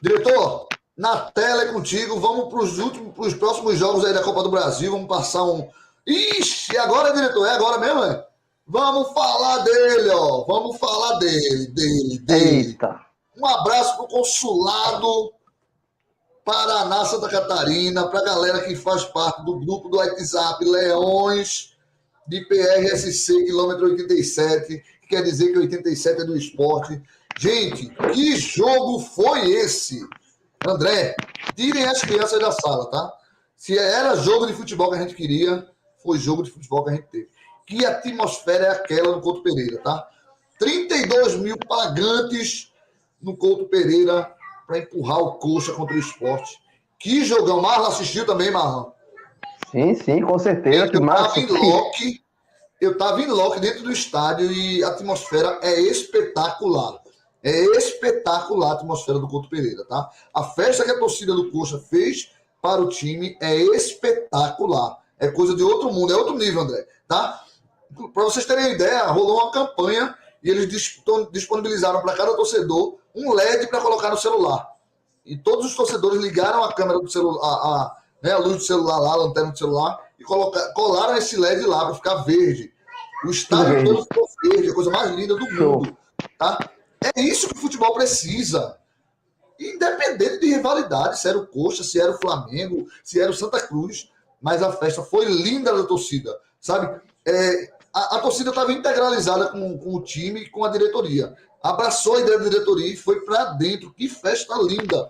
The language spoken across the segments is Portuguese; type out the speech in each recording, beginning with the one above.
Diretor, na tela é contigo. Vamos para os próximos jogos aí da Copa do Brasil. Vamos passar um. Ixi, agora, diretor? É agora mesmo, é? Vamos falar dele, ó. Vamos falar dele. Eita. Um abraço pro consulado Paraná, Santa Catarina, pra galera que faz parte do grupo do WhatsApp Leões de PRSC, quilômetro 87, que quer dizer que 87 é do esporte. Gente, que jogo foi esse? André, tirem as crianças da sala, tá? Se era jogo de futebol que a gente queria, foi jogo de futebol que a gente teve. Que atmosfera é aquela no Couto Pereira, tá? 32 mil pagantes no Couto Pereira para empurrar o Coxa contra o esporte. Que jogão. Marlon assistiu também, Marlon? Sim, com certeza. Gente, Que massa. eu tava em loco dentro do estádio e a atmosfera é espetacular. É espetacular a atmosfera do Couto Pereira, tá? A festa que a torcida do Coxa fez para o time é espetacular. É coisa de outro mundo, é outro nível, André, tá? Para vocês terem uma ideia, rolou uma campanha e eles disponibilizaram para cada torcedor um LED para colocar no celular. E todos os torcedores ligaram a câmera do celular, a luz do celular lá, a lanterna do celular, e colaram esse LED lá para ficar verde. O estádio todo ficou verde, a coisa mais linda do mundo. Tá? É isso que o futebol precisa. Independente de rivalidade, se era o Coxa, se era o Flamengo, se era o Santa Cruz, mas a festa foi linda da torcida, sabe? A torcida estava integralizada com o time e com a diretoria. Abraçou a ideia da diretoria e foi para dentro. Que festa linda!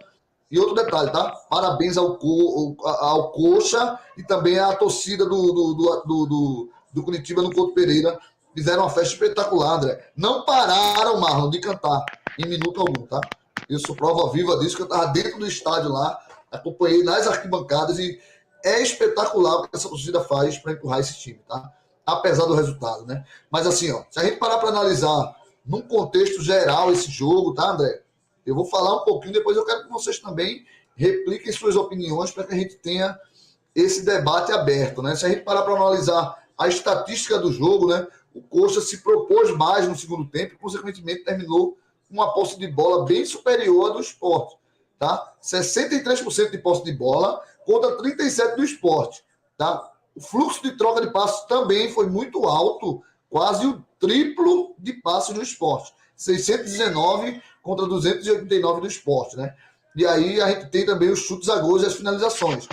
E outro detalhe, tá? Parabéns ao Coxa e também à torcida do Curitiba no Couto Pereira. Fizeram uma festa espetacular, André. Não pararam, Marlon, de cantar em minuto algum, tá? Eu sou prova viva disso, que eu estava dentro do estádio lá, acompanhei nas arquibancadas e é espetacular o que essa torcida faz para empurrar esse time, tá? Apesar do resultado, né? Mas assim, ó, se a gente parar para analisar num contexto geral esse jogo, tá, André? Eu vou falar um pouquinho, depois eu quero que vocês também repliquem suas opiniões para que a gente tenha esse debate aberto, né? Se a gente parar para analisar a estatística do jogo, né? O Coxa se propôs mais no segundo tempo e, consequentemente, terminou com uma posse de bola bem superior à do Sport, tá? 63% de posse de bola contra 37% do Sport, tá? O fluxo de troca de passos também foi muito alto, quase o triplo de passos do Sport. 619 contra 289 do Sport, né? E aí a gente tem também os chutes a gols e as finalizações.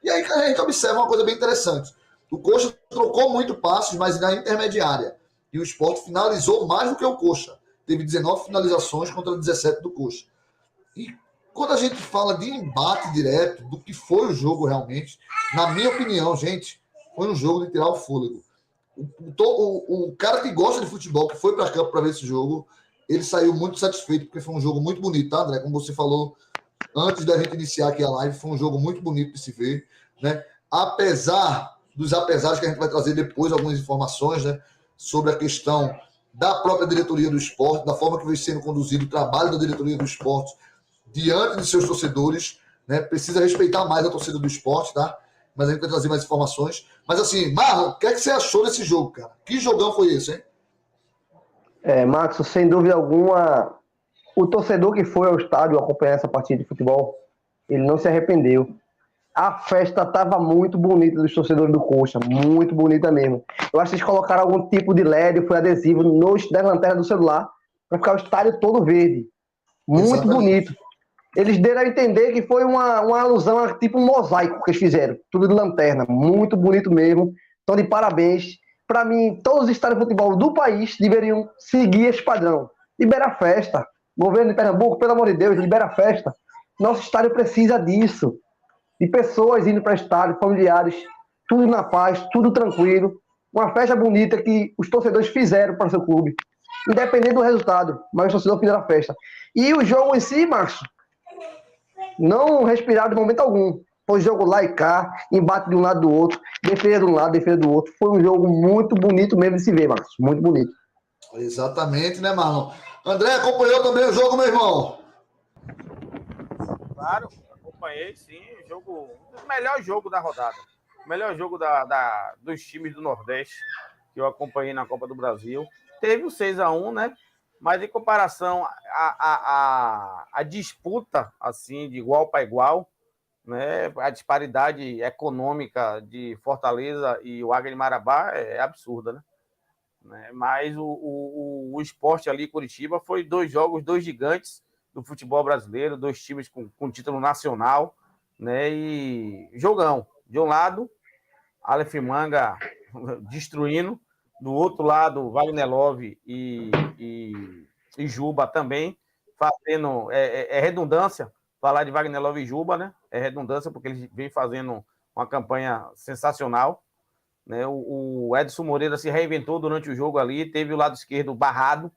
E aí a gente observa uma coisa bem interessante. O Coxa trocou muito passos, mas na intermediária. E o Sport finalizou mais do que o Coxa. Teve 19 finalizações contra 17 do Coxa. E quando a gente fala de embate direto, do que foi o jogo realmente, na minha opinião, gente, foi um jogo de tirar o fôlego. O cara que gosta de futebol, que foi para campo para ver esse jogo, ele saiu muito satisfeito, porque foi um jogo muito bonito, tá, André? Como você falou antes da gente iniciar aqui a live, foi um jogo muito bonito de se ver, né? Apesar dos apesares que a gente vai trazer depois, algumas informações, né, sobre a questão da própria diretoria do esporte, da forma que vem sendo conduzido o trabalho da diretoria do esporte diante de seus torcedores, né? Precisa respeitar mais a torcida do esporte, tá? Mas a gente vai trazer mais informações. Mas assim, Marlon, o que é que você achou desse jogo, cara? Que jogão foi esse, hein? Max, sem dúvida alguma, o torcedor que foi ao estádio acompanhar essa partida de futebol, ele não se arrependeu. A festa estava muito bonita dos torcedores do Coxa, muito bonita mesmo. Eu acho que eles colocaram algum tipo de LED, foi adesivo nas lanternas do celular, para ficar o estádio todo verde. Muito Exatamente. bonito. Eles deram a entender que foi uma alusão a tipo um mosaico que eles fizeram. Tudo de lanterna. Muito bonito mesmo. Então, de parabéns. Para mim, todos os estádios de futebol do país deveriam seguir esse padrão. Libera a festa. Governo de Pernambuco, pelo amor de Deus, libera a festa. Nosso estádio precisa disso. De pessoas indo para o estádio, familiares, tudo na paz, tudo tranquilo. Uma festa bonita que os torcedores fizeram para o seu clube. Independente do resultado, mas os torcedores fizeram a festa. E o jogo em si, Márcio, não respirar de momento algum. Foi jogo lá e cá, embate de um lado do outro, defesa de um lado, defesa do outro. Foi um jogo muito bonito mesmo de se ver, Marcos. Muito bonito. Exatamente, né, Marlon? André, acompanhou também o jogo, meu irmão? Claro, acompanhei, sim. O melhor jogo da rodada. O melhor jogo dos times do Nordeste que eu acompanhei na Copa do Brasil. Teve o 6-1, né? Mas em comparação à disputa, assim, de igual para igual, né, a disparidade econômica de Fortaleza e o Águia de Marabá é absurda, né? Mas o Sport ali, Curitiba, foi 2 jogos, 2 gigantes do futebol brasileiro, 2 times com título nacional, né? E jogão. De um lado, Aleph Manga destruindo, do outro lado, Wagner Love e Juba também, fazendo. É redundância falar de Wagner Love e Juba, né? É redundância, porque eles vêm fazendo uma campanha sensacional. Né? O Edson Moreira se reinventou durante o jogo ali, teve o lado esquerdo barrado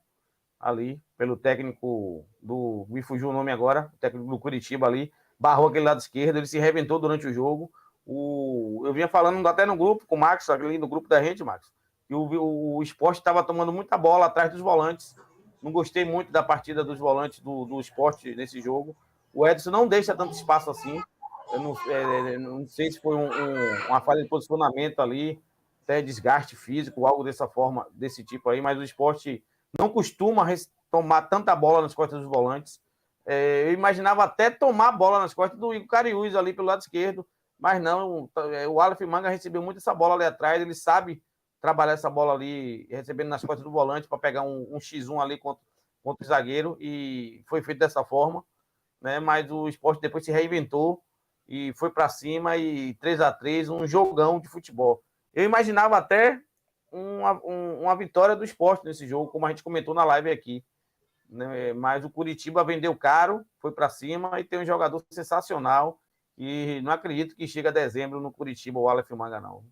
ali pelo técnico do. Me fugiu o nome agora, o técnico do Curitiba ali, barrou aquele lado esquerdo, ele se reinventou durante o jogo. Eu vinha falando até no grupo com o Max, ali no grupo da gente, Max, que o Sport estava tomando muita bola atrás dos volantes. Não gostei muito da partida dos volantes do Sport nesse jogo. O Edson não deixa tanto espaço assim. Eu não sei se foi uma falha de posicionamento ali, até desgaste físico, algo dessa forma, desse tipo aí, mas o Sport não costuma tomar tanta bola nas costas dos volantes. Eu imaginava até tomar a bola nas costas do Igor Cariús ali pelo lado esquerdo, mas não, o Aleph Manga recebeu muito essa bola ali atrás, ele sabe trabalhar essa bola ali, recebendo nas costas do volante para pegar um X1 ali contra o zagueiro, e foi feito dessa forma, né? Mas o Sport depois se reinventou e foi para cima, e 3-3, um jogão de futebol. Eu imaginava até uma vitória do Sport nesse jogo, como a gente comentou na live aqui, né? Mas o Curitiba vendeu caro, foi para cima e tem um jogador sensacional, e não acredito que chega a dezembro no Curitiba o Aleph Manga, não.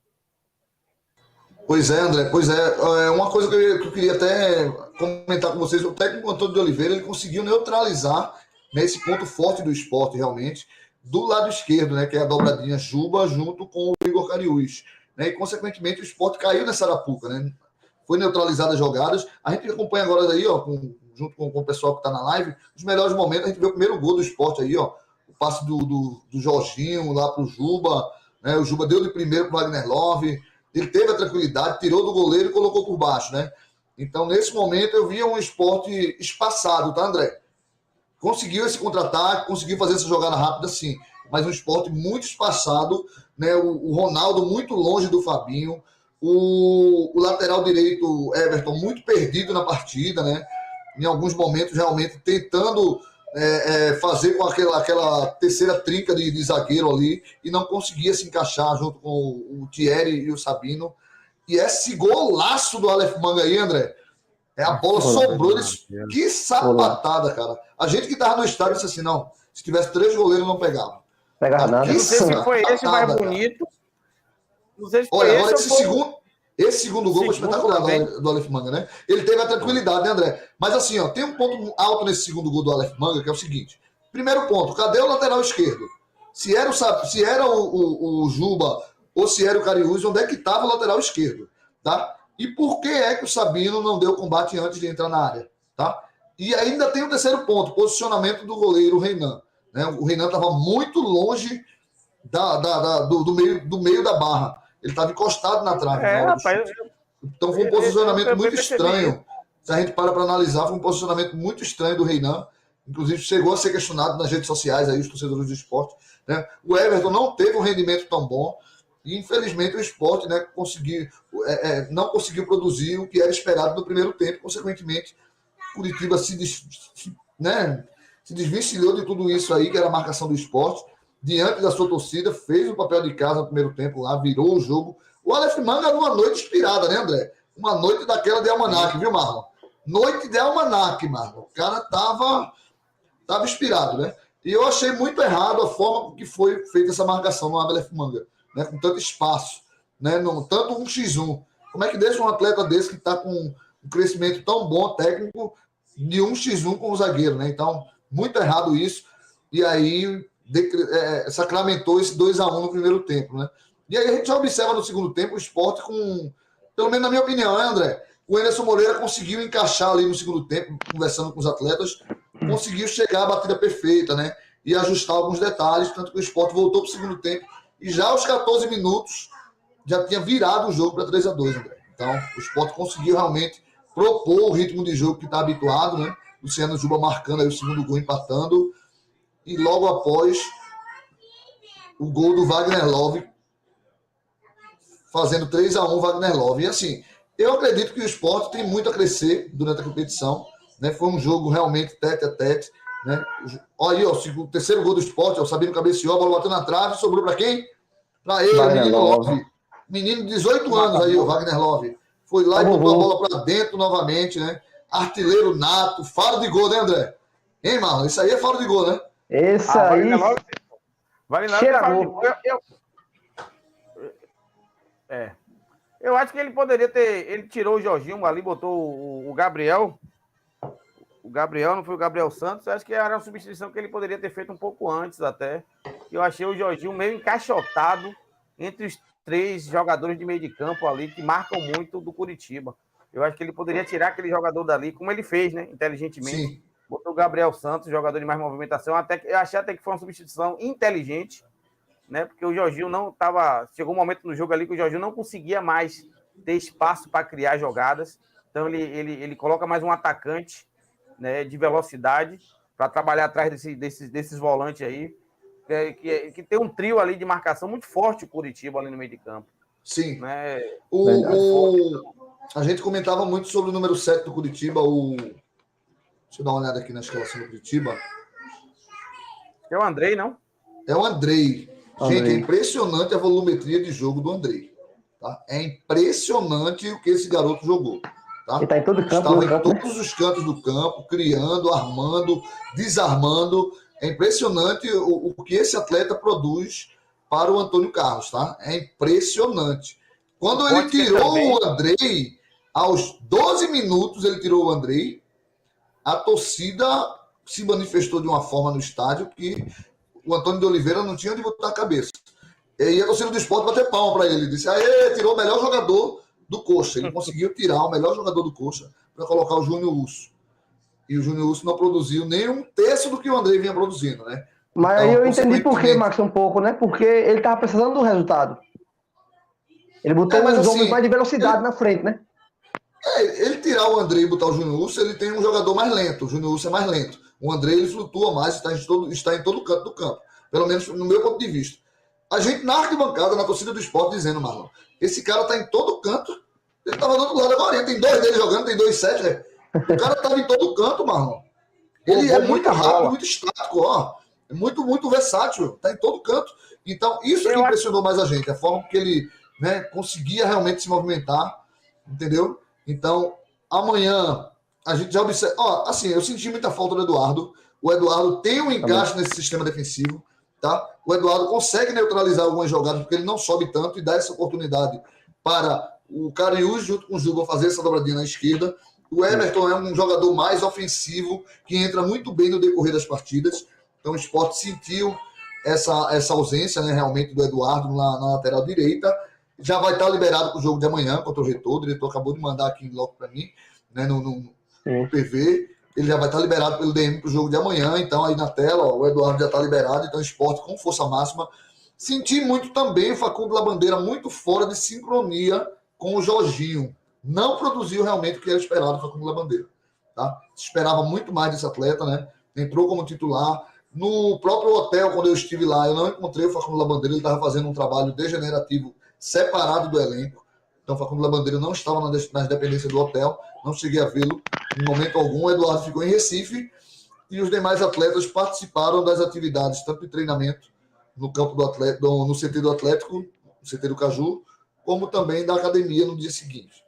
Pois é, André, pois é. Uma coisa que eu queria até comentar com vocês, o técnico Antônio de Oliveira, ele conseguiu neutralizar, né, esse ponto forte do Sport, realmente, do lado esquerdo, né, que é a dobradinha Juba junto com o Igor Cariús, né, e consequentemente o Sport caiu nessa arapuca, né, foi neutralizada as jogadas. A gente acompanha agora daí, ó, junto com o pessoal que está na live, os melhores momentos. A gente vê o primeiro gol do Sport aí, ó, o passe do Jorginho lá pro Juba, né, o Juba deu de primeiro pro Wagner Love, ele teve a tranquilidade, tirou do goleiro e colocou por baixo, né? Então, nesse momento, eu via um Sport espaçado, tá, André? Conseguiu esse contra-ataque, conseguiu fazer essa jogada rápida, sim, mas um Sport muito espaçado, né? O Ronaldo muito longe do Fabinho, o lateral direito, Everton, muito perdido na partida, né? Em alguns momentos, realmente, tentando fazer com aquela terceira trinca de zagueiro ali, e não conseguia se encaixar junto com o Thierry e o Sabino. E esse golaço do Aleph Manga aí, André, a bola sobrou. Que sapatada, cara. A gente que tava no estádio disse assim, não, se tivesse 3 goleiros não pegava. Pegava nada. Não sei se foi esse mais bonito. Não sei se foi esse. Olha, esse segundo gol foi espetacular do Aleph Manga, né? Ele teve a tranquilidade, né, André? Mas assim, ó, tem um ponto alto nesse segundo gol do Aleph Manga, que é o seguinte. Primeiro ponto, cadê o lateral esquerdo? Se era o Juba ou se era o Cariús, onde é que estava o lateral esquerdo? Tá? E por que é que o Sabino não deu combate antes de entrar na área? Tá? E ainda tem o terceiro ponto, posicionamento do goleiro Reinan. Né? O Reinan estava muito longe do meio da barra. Ele estava encostado na trave. Rapaz, então foi um posicionamento muito estranho. Se a gente para analisar, foi um posicionamento muito estranho do Reinan. Inclusive, chegou a ser questionado nas redes sociais, aí, os torcedores do esporte. Né? O Everton não teve um rendimento tão bom. E, infelizmente, o Sport, né, não conseguiu produzir o que era esperado no primeiro tempo. Consequentemente, Curitiba se desvencilhou de tudo isso aí, que era a marcação do Sport. Diante da sua torcida, fez o papel de casa no primeiro tempo lá, virou o jogo. O Aleph Manga numa noite inspirada, né, André? Uma noite daquela de almanac, viu, Marlon? Noite de almanac, Marlon. O cara tava inspirado, né? E eu achei muito errado a forma que foi feita essa marcação no Aleph Manga, né? Com tanto espaço, né? Tanto um X1. Como é que deixa um atleta desse que está com um crescimento tão bom técnico de um X1 com o zagueiro, né? Então, muito errado isso. E aí sacramentou esse 2-1 no primeiro tempo, né? E aí a gente já observa no segundo tempo o Sport com, pelo menos na minha opinião, né, André? O Anderson Moreira conseguiu encaixar ali no segundo tempo, conversando com os atletas, conseguiu chegar à batida perfeita, né? E ajustar alguns detalhes, tanto que o Sport voltou para o segundo tempo e já aos 14 minutos já tinha virado o jogo para 3-2, André. Então, o Sport conseguiu realmente propor o ritmo de jogo que está habituado, né? Luciano Juba marcando aí o segundo gol, empatando. E logo após o gol do Wagner Love, fazendo 3-1 Wagner Love. E assim, eu acredito que o Sport tem muito a crescer durante a competição. Né? Foi um jogo realmente tete a tete. Né? Olha aí, ó, o terceiro gol do Sport, o Sabino cabeceou, a bola bateu na trave, sobrou para quem? Para ele, Wagner menino Love. Love. Menino de 18 anos aí, o Wagner Love. Foi lá e botou a bola para dentro novamente, né? Artilheiro nato, faro de gol, né, André? Hein, Marlon? Isso aí é faro de gol, né? Esse aí. Wagner Cheira Love gol. Eu acho que ele poderia ter. Ele tirou o Jorginho ali, botou o Gabriel. O Gabriel, não foi o Gabriel Santos. Eu acho que era uma substituição que ele poderia ter feito um pouco antes até. Eu achei o Jorginho meio encaixotado entre os 3 jogadores de meio de campo ali que marcam muito do Curitiba. Eu acho que ele poderia tirar aquele jogador dali, como ele fez, né? Inteligentemente. Sim. Botou o Gabriel Santos, jogador de mais movimentação. Eu achei até que foi uma substituição inteligente, né? Porque o Jorginho não estava. Chegou um momento no jogo ali que o Jorginho não conseguia mais ter espaço para criar jogadas. Então ele coloca mais um atacante, né, de velocidade para trabalhar atrás desses volantes aí. Que tem um trio ali de marcação muito forte o Curitiba ali no meio de campo. Sim. Né? A gente comentava muito sobre o número 7 do Curitiba, Deixa eu dar uma olhada aqui na escalação do Curitiba. É o Andrei, não? É o Andrei. Gente, é impressionante a volumetria de jogo do Andrei. Tá? É impressionante o que esse garoto jogou. Tá? Ele está em todo campo. Estava em todos os cantos do campo, criando, armando, desarmando. É impressionante o que esse atleta produz para o Antônio Carlos. Tá? É impressionante. Quando ele tirou o Andrei, aos 12 minutos ele tirou o Andrei, a torcida se manifestou de uma forma no estádio que o Antônio de Oliveira não tinha onde botar a cabeça. E a torcida do Sport bateu palma para ele. Ele disse, tirou o melhor jogador do Coxa. Ele conseguiu tirar o melhor jogador do Coxa para colocar o Júnior Urso. E o Júnior Urso não produziu nem um terço do que o Andrei vinha produzindo, né? Mas então, aí eu entendi por quê, Max, um pouco, né? Porque ele estava precisando do resultado. Ele botou uns homens mais de velocidade na frente, né? Ele tirar o Andrei e botar o Júnior Urso, ele tem um jogador mais lento. O Júnior Urso é mais lento. O Andrei, ele flutua mais, está em todo canto do campo. Pelo menos no meu ponto de vista. A gente na arquibancada, na torcida do Sport, dizendo, Marlon, esse cara está em todo canto. Ele estava do outro lado agora. Tem 2 dele jogando, tem 2 7, né? O cara estava em todo canto, Marlon. Ele é muito rápido, muito estático, ó. É muito, muito versátil. Está em todo canto. Então, isso que impressionou mais a gente. A forma que ele, né, conseguia realmente se movimentar. Entendeu? Então, amanhã a gente já observa. Ó, assim, eu senti muita falta do Eduardo. O Eduardo tem um encaixe nesse sistema defensivo, tá? O Eduardo consegue neutralizar algumas jogadas porque ele não sobe tanto e dá essa oportunidade para o Cariús junto com o Juba fazer essa dobradinha na esquerda. O Everton é um jogador mais ofensivo que entra muito bem no decorrer das partidas. Então o Sport sentiu essa ausência, né, realmente do Eduardo na lateral direita. Já vai estar liberado para o jogo de amanhã contra o Retor. O diretor acabou de mandar aqui logo para mim, né, no PV. Ele já vai estar liberado pelo DM para o jogo de amanhã. Então, aí na tela, ó, o Eduardo já está liberado. Então, esporte com força máxima. Senti muito também o Facundo Labandeira muito fora de sincronia com o Jorginho. Não produziu realmente o que era esperado do Facundo Labandeira. Tá? Se esperava muito mais desse atleta, né? Entrou como titular. No próprio hotel, quando eu estive lá, eu não encontrei o Facundo Labandeira. Ele estava fazendo um trabalho degenerativo separado do elenco. Então, o Facundo Labandeira não estava nas dependências do hotel. Não cheguei a vê-lo em momento algum. O Eduardo ficou em Recife e os demais atletas participaram das atividades, tanto de treinamento no campo do Atlético, no CT do Atlético, no CT do Caju, como também da academia no dia seguinte.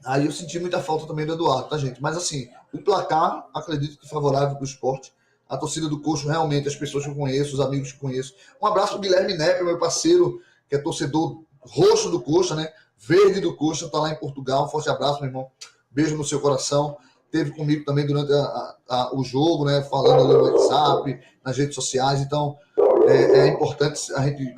Aí eu senti muita falta também do Eduardo, tá, gente? Mas assim, o placar, acredito que favorável para o esporte. A torcida do Coxo, realmente, as pessoas que eu conheço, os amigos que eu conheço. Um abraço para o Guilherme Nepe, meu parceiro, que é torcedor roxo do Coxa, né? Verde do Coxa, tá lá em Portugal. Um forte abraço, meu irmão. Beijo no seu coração. Teve comigo também durante o jogo, né? Falando ali no WhatsApp, nas redes sociais. Então, é importante a gente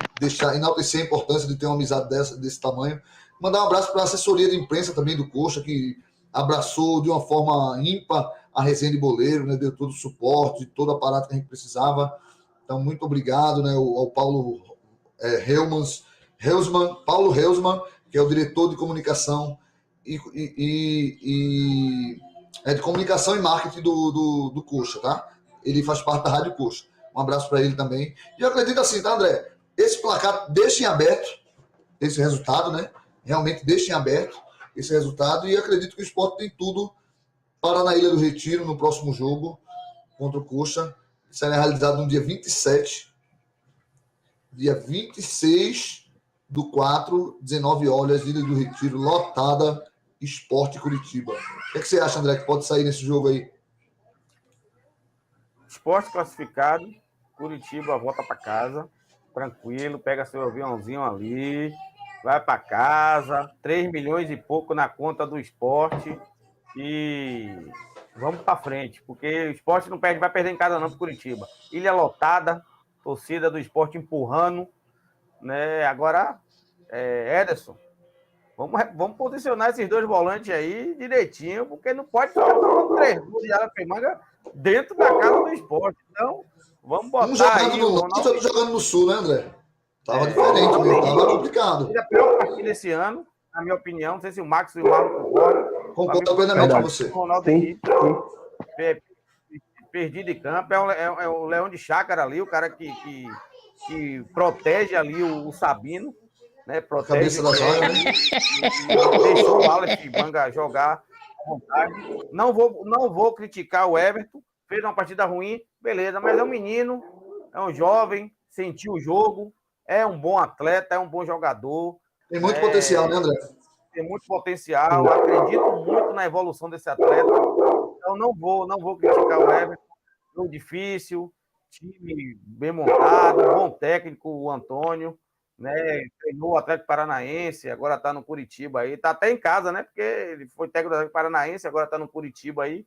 enaltecer a importância de ter uma amizade desse tamanho. Mandar um abraço para a assessoria de imprensa também do Coxa, que abraçou de uma forma ímpar a resenha de boleiro, né? Deu todo o suporte, todo o aparato que a gente precisava. Então, muito obrigado, né? Ao Paulo Paulo Heusmann, que é o diretor de comunicação é de comunicação e marketing do Coxa, tá? Ele faz parte da Rádio Coxa. Um abraço para ele também. E eu acredito assim, tá, André? Esse placar deixa em aberto esse resultado, né? Realmente deixa em aberto esse resultado, e acredito que o Sport tem tudo para na Ilha do Retiro, no próximo jogo contra o Coxa. Será realizado no dia 27, dia 26/4, 19 horas, Ilha do Retiro, lotada, Sport Curitiba. O que você acha, André, que pode sair nesse jogo aí? Sport classificado, Curitiba volta para casa, tranquilo, pega seu aviãozinho ali, vai para casa, 3 milhões e pouco na conta do Sport e vamos para frente, porque o Sport não perde, vai perder em casa não pro Curitiba. Ilha lotada, torcida do Sport empurrando, né? Agora, Ederson, vamos posicionar esses dois volantes aí direitinho, porque não pode ficar tomando 3 gols de Arapemanga dentro da casa do Sport. Então, vamos botar um jogando aí no norte, outro jogando no sul, né, André? Tava diferente mesmo, tava complicado. A pior partida esse ano, na minha opinião, não sei se o Max e o Marlon concordam. Concordo plenamente com você. Sim. Perdido de campo, é o Leão de Chácara ali, o cara que protege ali o Sabino, né? Protege cabeça da zaga, né? Deixou o Alex Manga jogar à vontade. Não vou criticar o Everton, fez uma partida ruim, beleza, mas é um menino, é um jovem, sentiu o jogo, é um bom atleta, é um bom jogador. Tem muito potencial, né, André? Tem muito potencial, acredito muito na evolução desse atleta. Então não vou criticar o Everton. Jogo difícil, time bem montado, bom técnico, o Antônio, né? Treinou o Atlético Paranaense, agora está no Curitiba aí, está até em casa, né? Porque ele foi técnico do Atlético Paranaense, agora está no Curitiba aí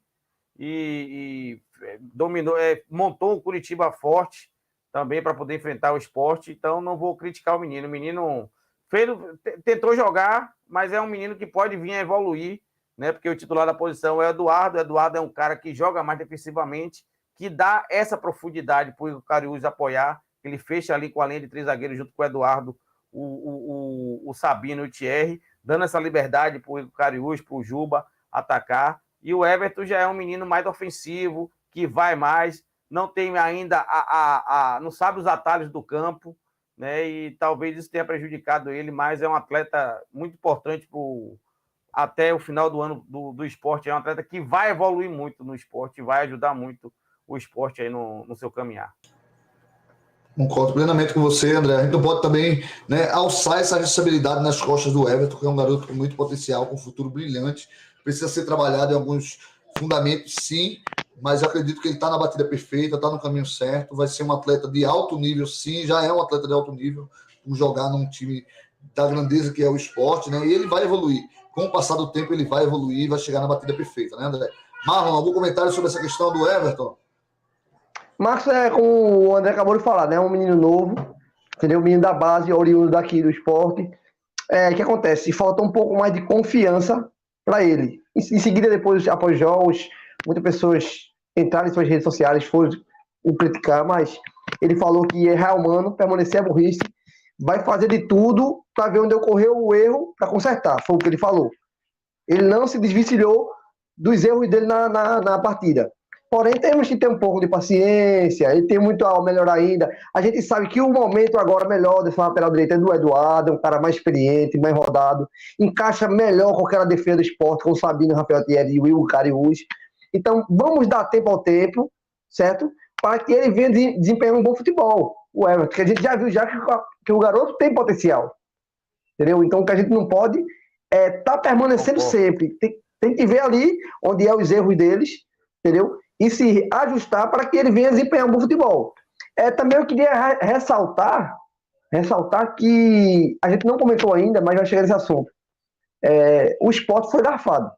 e dominou, montou o Curitiba forte também para poder enfrentar o Sport. Então não vou criticar o menino. O menino tentou jogar, mas é um menino que pode vir a evoluir, né? Porque o titular da posição é o Eduardo. O Eduardo é um cara que joga mais defensivamente, que dá essa profundidade para o Cariús apoiar. Ele fecha ali com a linha de 3 zagueiros junto com o Eduardo, o Sabino e o Thierry, dando essa liberdade para o Cariús, para o Juba atacar. E o Everton já é um menino mais ofensivo, que vai mais, não tem ainda não sabe os atalhos do campo, né? E talvez isso tenha prejudicado ele, mas é um atleta muito importante até o final do ano do esporte. É um atleta que vai evoluir muito no esporte, vai ajudar muito o esporte aí no seu caminhar. Concordo plenamente com você, André. A gente não pode também, né, alçar essa responsabilidade nas costas do Everton, que é um garoto com muito potencial, com um futuro brilhante. Precisa ser trabalhado em alguns fundamentos, sim, mas eu acredito que ele está na batida perfeita, está no caminho certo, vai ser um atleta de alto nível, sim, já é um atleta de alto nível, por jogar num time da grandeza que é o esporte, né? E ele vai evoluir. Com o passar do tempo, ele vai evoluir, vai chegar na batida perfeita, né, André? Marlon, algum comentário sobre essa questão do Everton? Marcos como o André acabou de falar, né? Um menino novo, entendeu? Um menino da base, oriundo daqui do esporte. O que acontece? Falta um pouco mais de confiança para ele. Em seguida, depois, após jogos, muitas pessoas entraram em suas redes sociais, foram o criticar, mas ele falou que é real humano, permanecer a burrice, vai fazer de tudo para ver onde ocorreu o erro para consertar. Foi o que ele falou. Ele não se desvencilhou dos erros dele na partida. Porém, temos que ter um pouco de paciência, ele tem muito a melhorar ainda. A gente sabe que o momento agora melhor dessa lateral direita é do Eduardo, é um cara mais experiente, mais rodado, encaixa melhor com aquela defesa do esporte, com o Sabino, Rafael Thierry e o Will Cariús. Então, vamos dar tempo ao tempo, certo? Para que ele venha desempenhar um bom futebol, o Everton, que a gente já viu que o garoto tem potencial, entendeu? Então, o que a gente não pode tá permanecendo sempre. Tem que ver ali onde é os erros deles, entendeu? E se ajustar para que ele venha desempenhar um bom futebol. Também eu queria ressaltar que a gente não comentou ainda, mas vai chegar nesse assunto. O Sport foi garfado.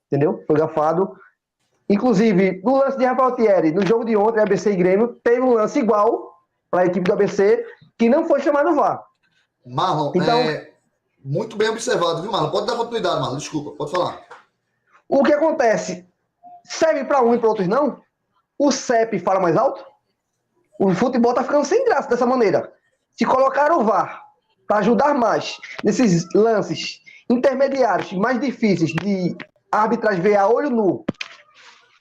Entendeu? Foi garfado. Inclusive, no lance de Rafael Thierry, no jogo de ontem, ABC e Grêmio, teve um lance igual para a equipe do ABC, que não foi chamado no VAR. Marlon, então, muito bem observado, viu, Marlon? Pode dar continuidade, Marlon, desculpa, pode falar. O que acontece? Serve para um e para outros não? O CEP fala mais alto? O futebol tá ficando sem graça dessa maneira. Se colocar o VAR para ajudar mais nesses lances intermediários mais difíceis de arbitragem ver a olho nu.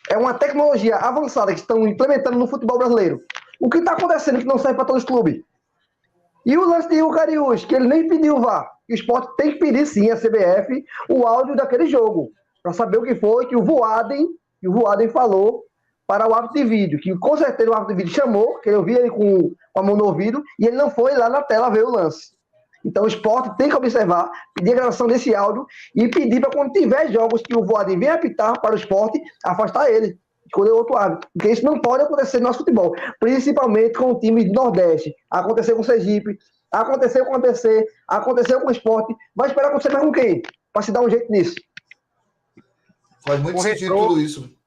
É uma tecnologia avançada que estão implementando no futebol brasileiro. O que está acontecendo que não serve para todos os clubes? E o lance de Hugo Cariús, que ele nem pediu o VAR. O esporte tem que pedir sim a CBF o áudio daquele jogo, para saber o que foi que o Voaden falou para o árbitro de vídeo, que com certeza o árbitro de vídeo chamou, que eu vi ele com a mão no ouvido, e ele não foi lá na tela ver o lance. Então o esporte tem que observar, pedir a gravação desse áudio e pedir para quando tiver jogos que o Voaden venha apitar para o esporte, afastar ele, escolher outro árbitro. Porque isso não pode acontecer no nosso futebol, principalmente com o time do Nordeste. Aconteceu com o Sergipe, aconteceu com o ABC, aconteceu com o esporte. Vai esperar acontecer mais com quem? Para se dar um jeito nisso. Faz muito sentido tudo isso.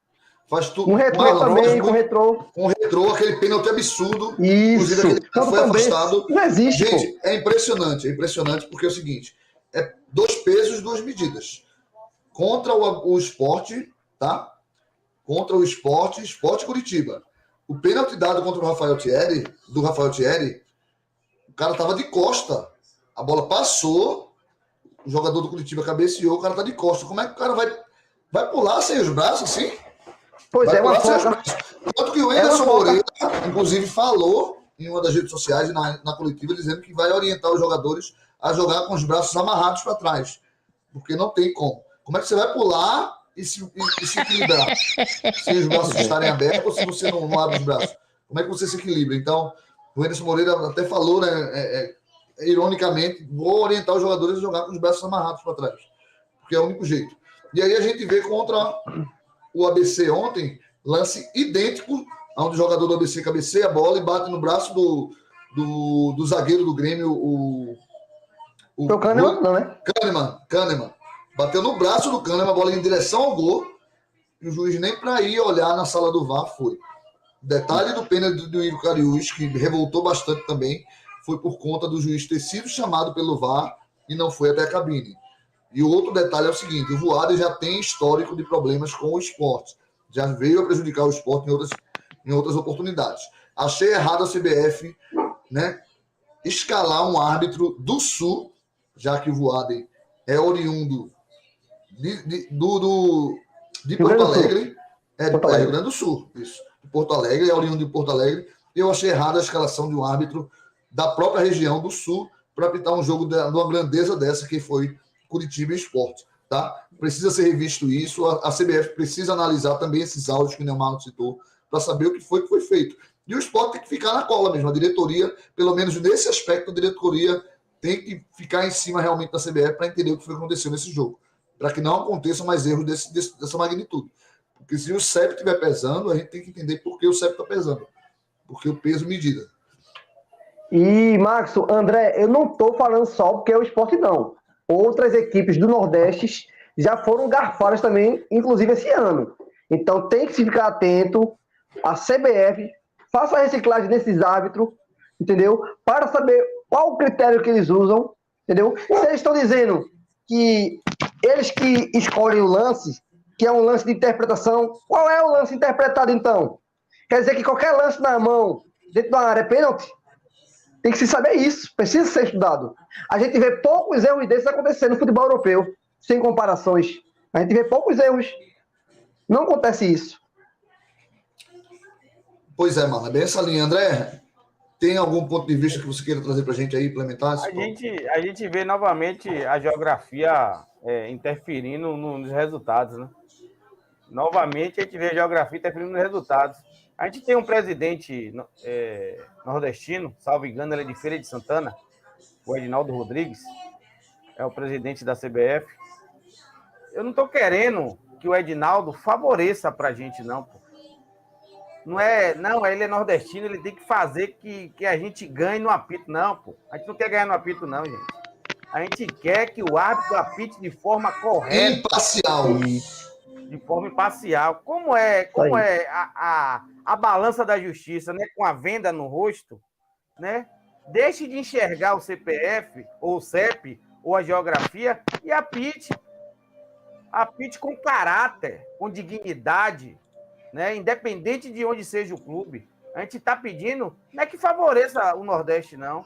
Faz tudo. Com retrô também, com retrô. Com retrô, aquele pênalti absurdo. Isso. Inclusive, aquele foi afastado. Não existe, gente, é impressionante porque é o seguinte, é 2 pesos, 2 medidas. Contra o esporte, tá? Contra o esporte Curitiba. O pênalti dado contra o Rafael Thierry, o cara tava de costa. A bola passou, o jogador do Curitiba cabeceou, o cara tá de costa. Como é que o cara vai pular sem os braços, assim? Pois vai é, uma falta. Tanto que o Anderson Moreira, inclusive, falou em uma das redes sociais e na coletiva, dizendo que vai orientar os jogadores a jogar com os braços amarrados para trás. Porque não tem como. Como é que você vai pular e se equilibrar? Se os braços estarem abertos ou se você não abre os braços? Como é que você se equilibra? Então, o Anderson Moreira até falou, né, ironicamente, vou orientar os jogadores a jogar com os braços amarrados para trás. Porque é o único jeito. E aí a gente vê contra o ABC ontem, lance idêntico, onde o jogador do ABC cabeceia a bola e bate no braço do zagueiro do Grêmio, o Kahneman, não, né? Kahneman. Bateu no braço do Kahneman, a bola em direção ao gol, e o juiz nem para ir olhar na sala do VAR foi. Detalhe do pênalti do Hugo Cariús, que revoltou bastante também, foi por conta do juiz ter sido chamado pelo VAR e não foi até a cabine. E o outro detalhe é o seguinte, o Voaden já tem histórico de problemas com o esporte. Já veio a prejudicar o esporte em outras oportunidades. Achei errado a CBF, né, escalar um árbitro do Sul, já que o Voaden é oriundo de Porto Alegre. Rio Grande do Sul, isso. De Porto Alegre, é oriundo de Porto Alegre. Eu achei errado a escalação de um árbitro da própria região do Sul para apitar um jogo de uma grandeza dessa que foi Curitiba e Esporte, tá? Precisa ser revisto isso, a CBF precisa analisar também esses áudios que o Neymar citou, para saber o que foi feito. E o Esporte tem que ficar na cola mesmo, a diretoria, pelo menos nesse aspecto, a diretoria tem que ficar em cima realmente da CBF para entender o que foi que aconteceu nesse jogo, para que não aconteçam mais erros dessa magnitude. Porque se o CEP estiver pesando, a gente tem que entender por que o CEP está pesando, porque o peso medida. E, Max, André, eu não estou falando só porque é o Esporte, não. Outras equipes do Nordeste já foram garfadas também, inclusive esse ano. Então tem que se ficar atento. A CBF faça a reciclagem desses árbitros, entendeu? Para saber qual o critério que eles usam, entendeu? Se eles estão dizendo que eles que escolhem o lance, que é um lance de interpretação, qual é o lance interpretado então? Quer dizer que qualquer lance na mão dentro da área é pênalti? Tem que se saber isso, precisa ser estudado. A gente vê poucos erros desses acontecendo no futebol europeu, sem comparações. A gente vê poucos erros. Não acontece isso. Pois é, mano, é bem essa linha. André, tem algum ponto de vista que você queira trazer para a gente aí, implementar? A gente vê novamente a geografia interferindo nos resultados, né? Novamente a gente vê a geografia interferindo nos resultados. A gente tem um presidente nordestino, salvo engano, ele é de Feira de Santana, o Edinaldo Rodrigues, é o presidente da CBF. Eu não estou querendo que o Edinaldo favoreça para a gente, não, pô. Não, ele é nordestino, ele tem que fazer que a gente ganhe no apito, não, pô. A gente não quer ganhar no apito, não, gente. A gente quer que o árbitro apite de forma correta. Imparcial. De forma imparcial. Como é a balança da justiça, né? Com a venda no rosto, né? Deixe de enxergar o CPF, ou o CEP, ou a geografia, e apite. Apite com caráter, com dignidade, né? Independente de onde seja o clube. A gente está pedindo, não é que favoreça o Nordeste, não.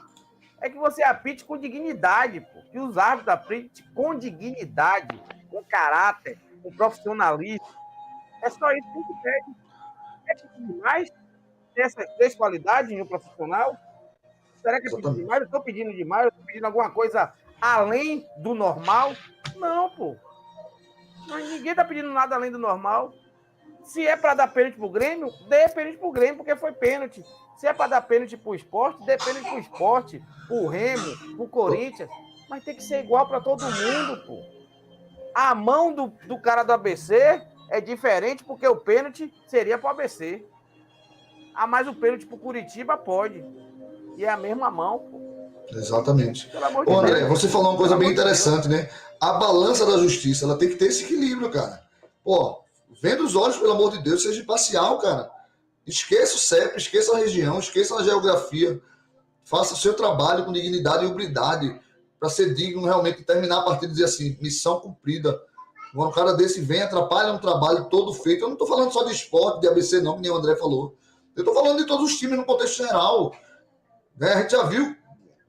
é que você apite com dignidade, pô. Que os árbitros apitem com dignidade, com caráter, com profissionalismo. É só isso que a gente pede. É pedir demais? Tem essas 3 qualidades em um profissional? Será que é pedir demais? Eu estou pedindo demais? Eu estou pedindo alguma coisa além do normal? Não, pô. Mas ninguém está pedindo nada além do normal. Se é para dar pênalti pro Grêmio, dê pênalti pro Grêmio, porque foi pênalti. Se é para dar pênalti pro esporte, dê pênalti pro esporte, pro Remo, pro Corinthians. Mas tem que ser igual para todo mundo, pô. A mão do cara do ABC é diferente porque o pênalti seria pro ABC. Ah, mas o pênalti pro Curitiba pode. E é a mesma mão, pô. Exatamente. Ô, André, você falou uma coisa bem interessante, né? A balança da justiça, ela tem que ter esse equilíbrio, cara. Pô, vendo os olhos, pelo amor de Deus, seja imparcial, cara. Esqueça o CEP, esqueça a região, esqueça a geografia. Faça o seu trabalho com dignidade e hombridade para ser digno realmente de terminar a partida e dizer assim, missão cumprida. Quando um cara desse vem, atrapalha um trabalho todo feito. Eu não estou falando só de esporte, de ABC, não, que nem o André falou. Eu estou falando de todos os times no contexto geral. Né? A gente já viu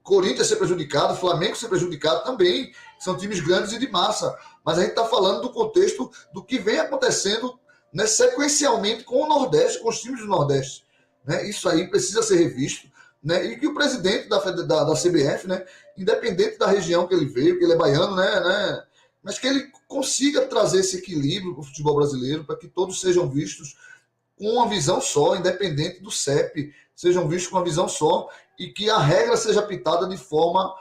Corinthians ser prejudicado, Flamengo ser prejudicado também. São times grandes e de massa. Mas a gente está falando do contexto do que vem acontecendo, né, sequencialmente com o Nordeste, com os times do Nordeste. Né? Isso aí precisa ser revisto. Né? E que o presidente da CBF, né, independente da região que ele veio, que ele é baiano, né, mas que ele consiga trazer esse equilíbrio para o futebol brasileiro, para que todos sejam vistos com uma visão só, independente do CEP, sejam vistos com uma visão só, e que a regra seja apitada de forma,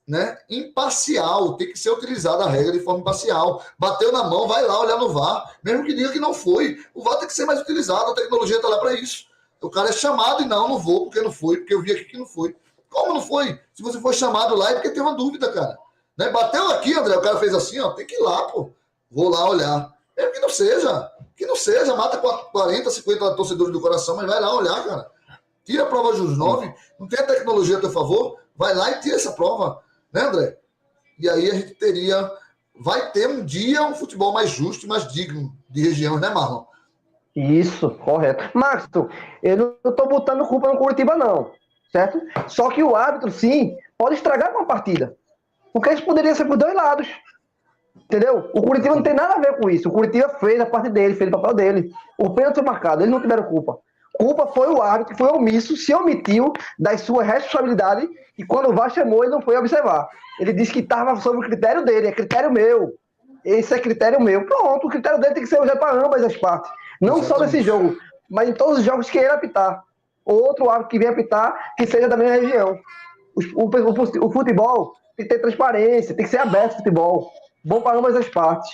né, imparcial. Tem que ser utilizada a regra de forma imparcial. Bateu na mão, vai lá olhar no VAR, mesmo que diga que não foi. O VAR tem que ser mais utilizado, a tecnologia está lá para isso. O cara é chamado e não vou porque não foi, porque eu vi aqui que não foi. Como não foi? Se você for chamado lá é porque tem uma dúvida, cara. Né? Bateu aqui, André, o cara fez assim, ó, tem que ir lá, pô. Vou lá olhar. Mesmo que não seja, mata 40, 50 torcedores do coração, mas vai lá olhar, cara. Tira a prova dos 9, não tem a tecnologia a teu favor, vai lá e tira essa prova, né, André? E aí a gente vai ter um dia um futebol mais justo e mais digno de região, né, Marlon? Isso, correto. Max, eu não estou botando culpa no Curitiba, não, certo? Só que o árbitro, sim, pode estragar uma partida. Porque isso poderia ser por 2 lados. Entendeu? O Curitiba não tem nada a ver com isso. O Curitiba fez a parte dele, fez o papel dele. O pênalti foi marcado, eles não tiveram culpa. Culpa foi o árbitro que foi omisso, se omitiu das suas responsabilidades e quando o VAR chamou, ele não foi observar. Ele disse que estava sob o critério dele, é critério meu. Esse é critério meu. Pronto, o critério dele tem que ser usado para ambas as partes. Não Exatamente. Só nesse jogo, mas em todos os jogos que ele apitar. Outro árbitro que vem apitar, que seja da mesma região. O futebol tem que ter transparência, tem que ser aberto o futebol. Bom para ambas as partes.